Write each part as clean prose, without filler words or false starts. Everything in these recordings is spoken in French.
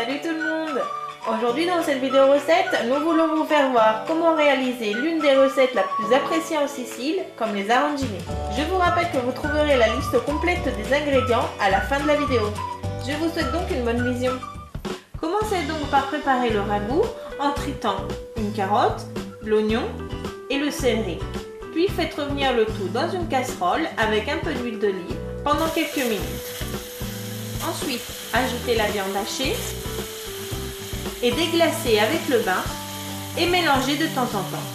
Salut tout le monde! Aujourd'hui dans cette vidéo recette, nous voulons vous faire voir comment réaliser l'une des recettes la plus appréciée en Sicile, comme les arancini. Je vous rappelle que vous trouverez la liste complète des ingrédients à la fin de la vidéo. Je vous souhaite donc une bonne vision. Commencez donc par préparer le ragoût en tritant une carotte, l'oignon et le céleri. Puis faites revenir le tout dans une casserole avec un peu d'huile d'olive pendant quelques minutes. Ensuite, ajoutez la viande hachée et déglacez avec le bain et mélangez de temps en temps.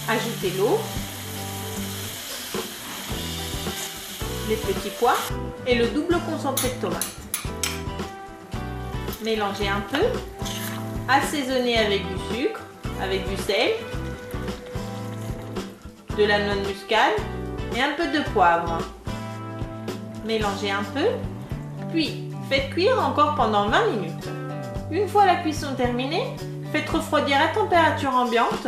Ajoutez l'eau, les petits pois et le double concentré de tomate. Mélangez un peu, assaisonnez avec du sucre, avec du sel, de la noix de muscade et un peu de poivre. Mélangez un peu, puis faites cuire encore pendant 20 minutes. Une fois la cuisson terminée, faites refroidir à température ambiante,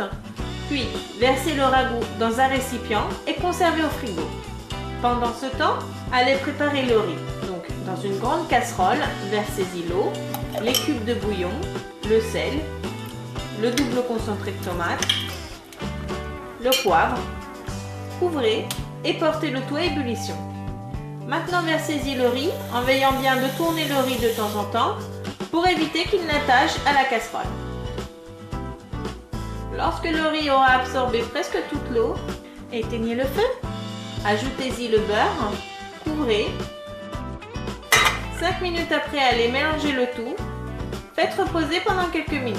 puis versez le ragoût dans un récipient et conservez au frigo. Pendant ce temps, allez préparer le riz. Donc, dans une grande casserole, versez-y l'eau, les cubes de bouillon, le sel, le double concentré de tomate, le poivre, couvrez et portez le tout à ébullition. Maintenant versez-y le riz en veillant bien de tourner le riz de temps en temps pour éviter qu'il n'attache à la casserole. Lorsque le riz aura absorbé presque toute l'eau, éteignez le feu, ajoutez-y le beurre, couvrez. 5 minutes après, allez mélanger le tout, faites reposer pendant quelques minutes.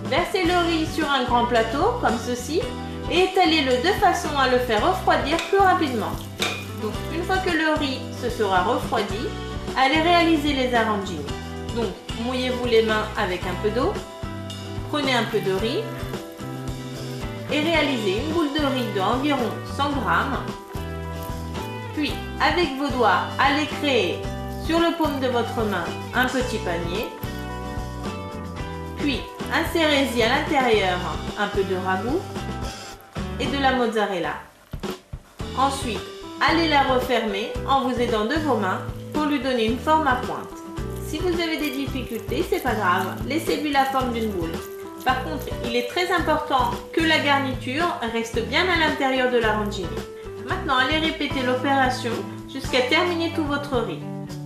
Versez le riz sur un grand plateau comme ceci et étalez-le de façon à le faire refroidir plus rapidement. Donc, une fois que le riz se sera refroidi, allez réaliser les arancini. Donc, mouillez-vous les mains avec un peu d'eau, prenez un peu de riz et réalisez une boule de riz d'environ 100 g. Puis, avec vos doigts, allez créer sur le paume de votre main un petit panier. Puis, insérez-y à l'intérieur un peu de ragoût et de la mozzarella. Ensuite, allez la refermer en vous aidant de vos mains pour lui donner une forme à pointe. Si vous avez des difficultés, c'est pas grave, laissez-lui la forme d'une boule. Par contre, il est très important que la garniture reste bien à l'intérieur de l'arancini. Maintenant, allez répéter l'opération jusqu'à terminer tout votre riz.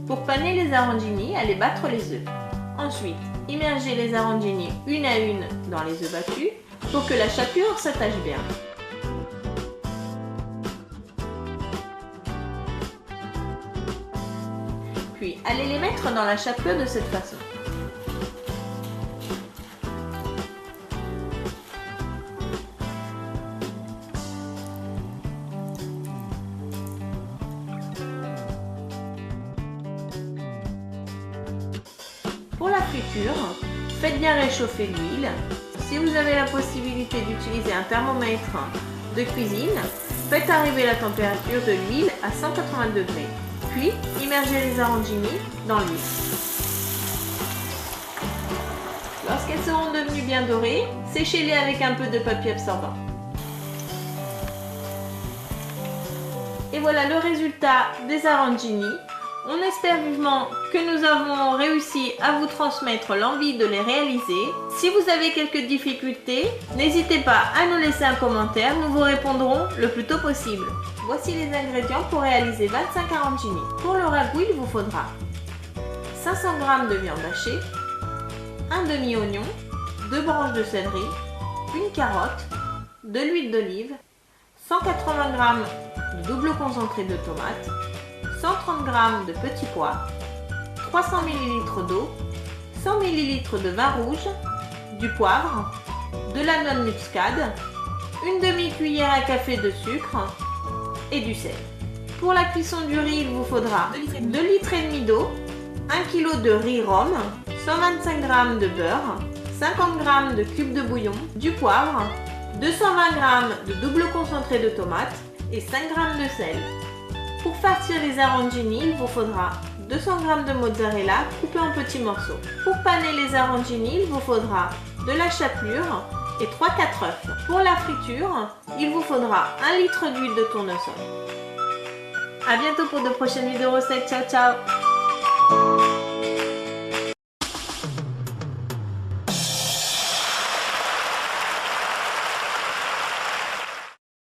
Pour paner les arancini, allez battre les œufs. Ensuite, immergez les arancini une à une dans les œufs battus pour que la chapelure s'attache bien. Puis, allez les mettre dans la chapelure de cette façon. Pour la friture, faites bien réchauffer l'huile. Si vous avez la possibilité d'utiliser un thermomètre de cuisine, faites arriver la température de l'huile à 180 degrés. Puis, immergez les arancini dans l'huile. Lorsqu'elles seront devenues bien dorées, séchez-les avec un peu de papier absorbant. Et voilà le résultat des arancini. On espère vivement que nous avons réussi à vous transmettre l'envie de les réaliser. Si vous avez quelques difficultés, n'hésitez pas à nous laisser un commentaire, nous vous répondrons le plus tôt possible. Voici les ingrédients pour réaliser 25 arancini. Pour le ragoût, il vous faudra 500 g de viande hachée, un demi-oignon, 2 branches de céleri, une carotte, de l'huile d'olive, 180 g de double concentré de tomate, 130 g de petits pois, 300 ml d'eau, 100 ml de vin rouge, du poivre, de la noix de muscade, une demi-cuillère à café de sucre et du sel. Pour la cuisson du riz, il vous faudra 2,5 litres d'eau, 1 kg de riz rhum, 125 g de beurre, 50 g de cubes de bouillon, du poivre, 220 g de double concentré de tomate et 5 g de sel. Pour farcir les arancini, il vous faudra 200 g de mozzarella coupée en petits morceaux. Pour paner les arancini, il vous faudra de la chapelure et 3-4 œufs. Pour la friture, il vous faudra 1 litre d'huile de tournesol. A bientôt pour de prochaines vidéos recettes. Ciao ciao!